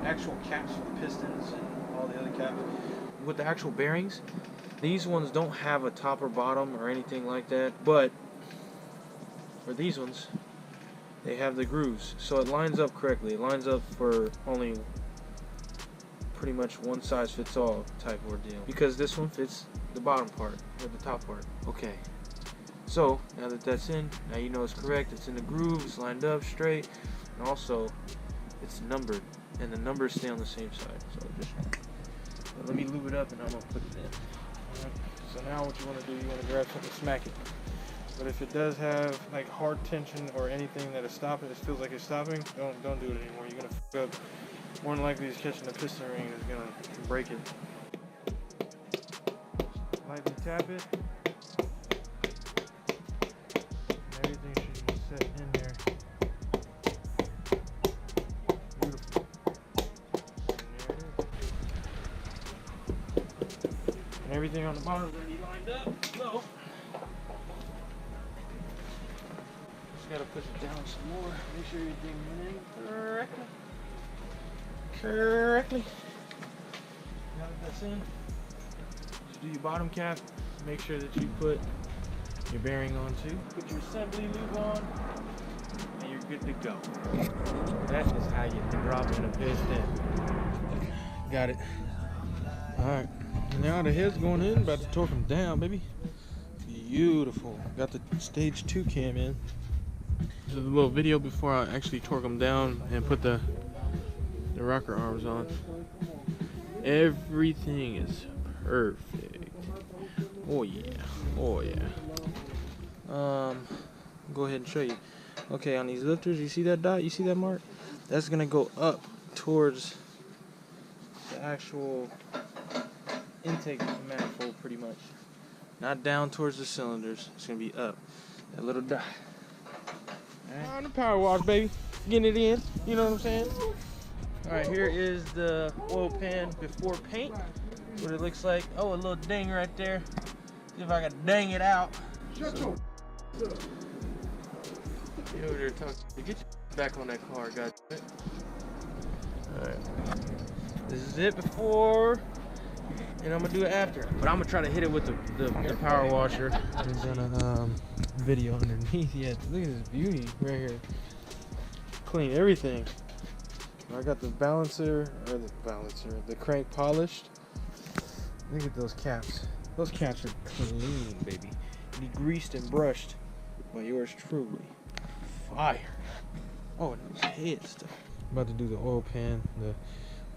actual caps for the pistons and all the other caps. With the actual bearings, these ones don't have a top or bottom or anything like that, but for these ones, they have the grooves, so it lines up correctly. It lines up for only pretty much one size fits all type ordeal, because this one fits the bottom part or the top part. Okay, so now that that's in, now you know it's correct. It's in the groove, it's lined up straight, and also it's numbered, and the numbers stay on the same side. So just let me lube it up and I'm gonna put it in. Alright, so now what you want to do, you want to grab something to smack it. But if it does have like hard tension or anything that is stopping, it feels like it's stopping, don't do it anymore. You're gonna fuck up. More than likely, it's catching the piston ring and it's gonna break it. Lightly tap it. And everything should be set in there. Beautiful. And there it is. And everything on the bottom is gonna be lined up. So gotta push it down some more. Make sure everything went in correctly. Now that that's in, just do your bottom cap. Make sure that you put your bearing on too. Put your assembly lube on, and you're good to go. That is how you drop in a piston. Got it. All right. Now the head's going in. About to torque them down, baby. Beautiful. Got the stage 2 cam in. This is a little video before I actually torque them down and put the rocker arms on. Everything is perfect. Oh yeah, oh yeah. Go ahead and show you. Okay, on these lifters, you see that dot? You see that mark? That's gonna go up towards the actual intake manifold, pretty much. Not down towards the cylinders. It's gonna be up. That little dot. On the power wash, baby. Getting it in. You know what I'm saying? Alright, here is the oil pan before paint. What it looks like. Oh, a little ding right there. See if I can dang it out. Shut your You over there talking. Get your back on that car, guys. Alright. This is it before, and I'm gonna do it after. But I'm gonna try to hit it with the power washer. I'm gonna video underneath. Yeah, look at this beauty right here. Clean everything. I got the the crank polished. Look at those caps. Those caps are clean, baby. Degreased and brushed by yours truly. Fire. Oh, and those head stuff. I'm about to do the oil pan, the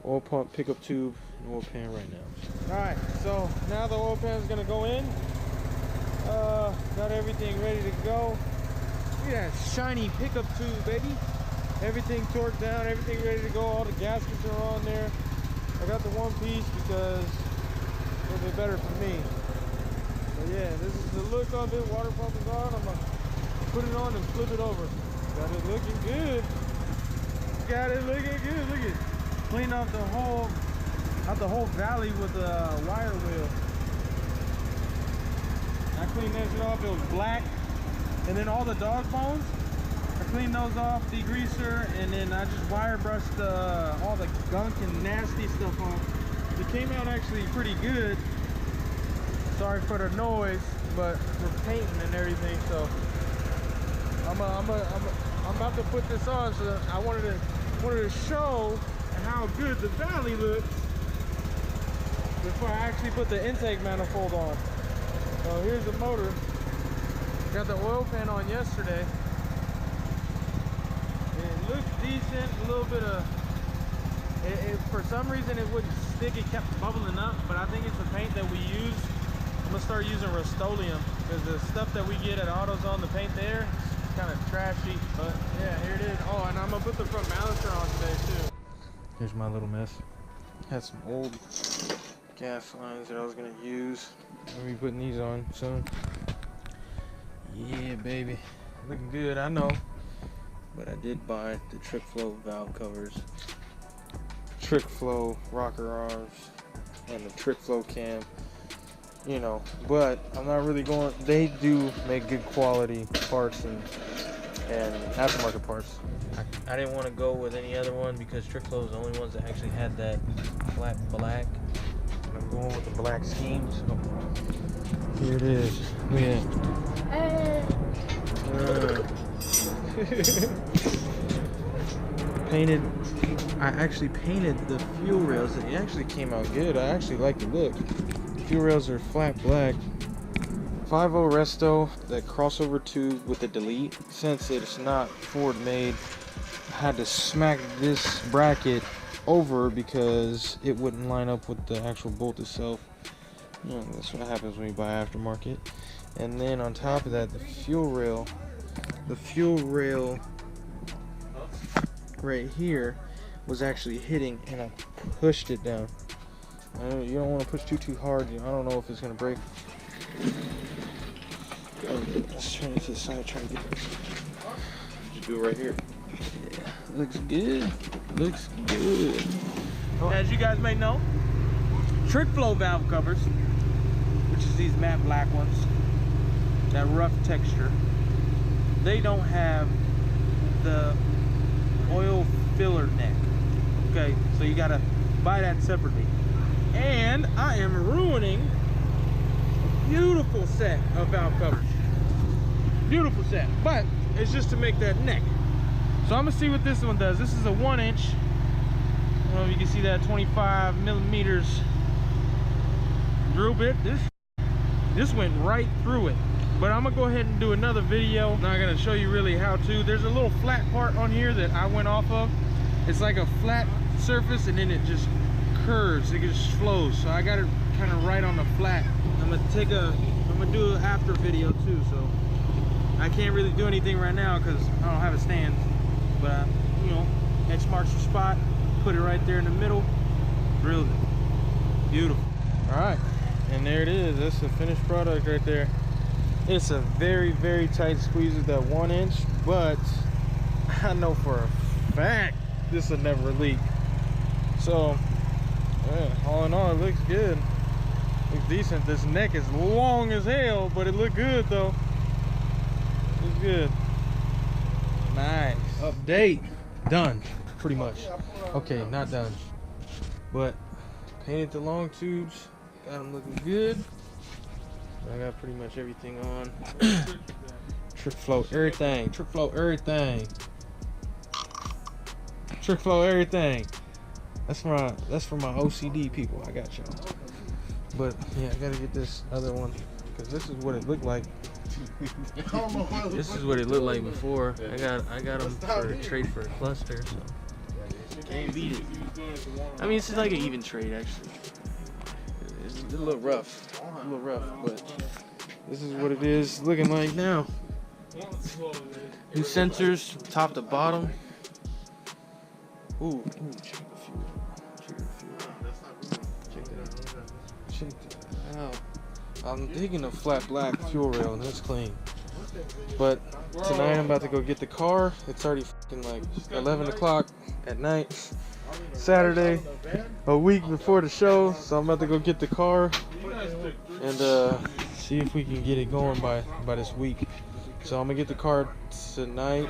oil pump pickup tube, and oil pan right now. Alright, so now the oil pan is gonna go in. Got everything ready to go. Look at that shiny pickup tube, baby. Everything torqued down, everything ready to go. All the gaskets are on there. I got the one piece because it'll be better for me. But yeah, this is the look of it. Water pump is on. I'm gonna put it on and flip it over. Got it looking good. Got it looking good. Look at it. Clean off the whole valley with a wire wheel. I cleaned that shit off. It was black. And then all the dog bones, I cleaned those off, degreaser, and then I just wire brushed all the gunk and nasty stuff off. It came out actually pretty good. Sorry for the noise, but we're painting and everything, so I'm about to put this on. So I wanted to show how good the valley looks before I actually put the intake manifold on. So here's the motor. Got the oil pan on yesterday. It looks decent. A little bit of for some reason it wouldn't stick. It kept bubbling up, but I think it's the paint that we use. I'm gonna start using Rust-Oleum because the stuff that we get at AutoZone, the paint there, is kind of trashy. But yeah, here it is. Oh, and I'm gonna put the front balancer on today too. Here's my little mess. Had some old gas lines that I was gonna use. I'll be putting these on soon. Yeah, baby, looking good. I know, but I did buy the trick flow valve covers, trick flow rocker arms, and the trick flow cam. You know, but I'm not really going. They do make good quality parts, and and aftermarket parts. I didn't want to go with any other one because Trick Flow is the only ones that actually had that flat black. And I'm going with the black scheme, so here it is. Look at that. Painted. I actually painted the fuel rails, and it actually came out good. I actually like the look. Fuel rails are flat black. 5.0 resto, that crossover tube with the delete. Since it's not Ford made, I had to smack this bracket over because it wouldn't line up with the actual bolt itself. You know, that's what happens when you buy aftermarket. And then on top of that, the fuel rail right here was actually hitting, and I pushed it down. You don't want to push too hard. I don't know if it's gonna break. Let's turn it to the side. Try to get this. Just do it right here. Yeah, looks good. Looks good. As you guys may know, Trick Flow valve covers, which is these matte black ones, that rough texture, they don't have the oil filler neck. Okay, so you gotta buy that separately. And I am ruining a beautiful set of valve covers. Beautiful set, but it's just to make that neck. So I'm gonna see what this one does. This is a 1-inch. I don't know if you can see that, 25 millimeters drill bit. This went right through it. But I'm gonna go ahead and do another video. Not gonna show you really how to. There's a little flat part on here that I went off of. It's like a flat surface, and then it just curves. It just flows. So I got it kind of right on the flat. I'm gonna do an after video too. So I can't really do anything right now because I don't have a stand. But you know, X marks the spot. Put it right there in the middle. Drilled it. Beautiful. All right, and there it is. That's the finished product right there. It's a very tight squeeze with that 1-inch, but I know for a fact this will never leak. So yeah, all in all, it looks good. Looks decent. This neck is long as hell, but it looked good though. Looks good. Nice. Update done, pretty much. Okay, not done, but painted the long tubes. Got them looking good. I got pretty much everything on. Trick Flow everything. Trick Flow everything. Trick Flow everything. That's for my OCD people. I got y'all. But yeah, I gotta get this other one because this is what it looked like. This is what it looked like before. I got them for a trade for a cluster. So can't beat it. I mean, it's like an even trade actually. It's a little rough. But this is what it is looking like now. New sensors, top to bottom. Ooh, check the fuel. Check that out. I'm digging a flat black fuel rail, and that's clean. But tonight I'm about to go get the car. It's already fucking like 11 o'clock at night. Saturday, a week before the show, so I'm about to go get the car and see if we can get it going by this week. So I'm gonna get the car tonight,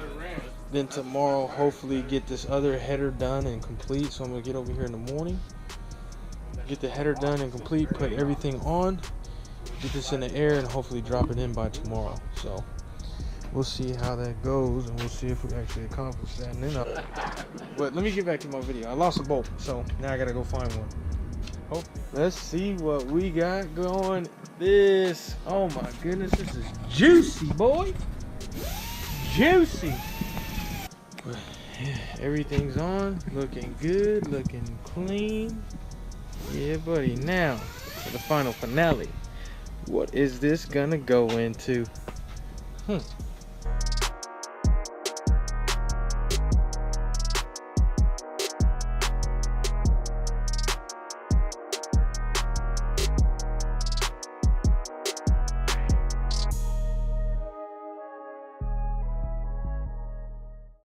then tomorrow hopefully get this other header done and complete. So I'm gonna get over here in the morning, get the header done and complete, put everything on, get this in the air, and hopefully drop it in by tomorrow. So we'll see how that goes, and we'll see if we actually accomplish that. And then but let me get back to my video. I lost a bolt, so now I gotta go find one. Oh, let's see what we got going. Oh my goodness, this is juicy, boy. Juicy. Yeah, everything's on, looking good, looking clean. Yeah, buddy. Now for the final finale. What is this gonna go into?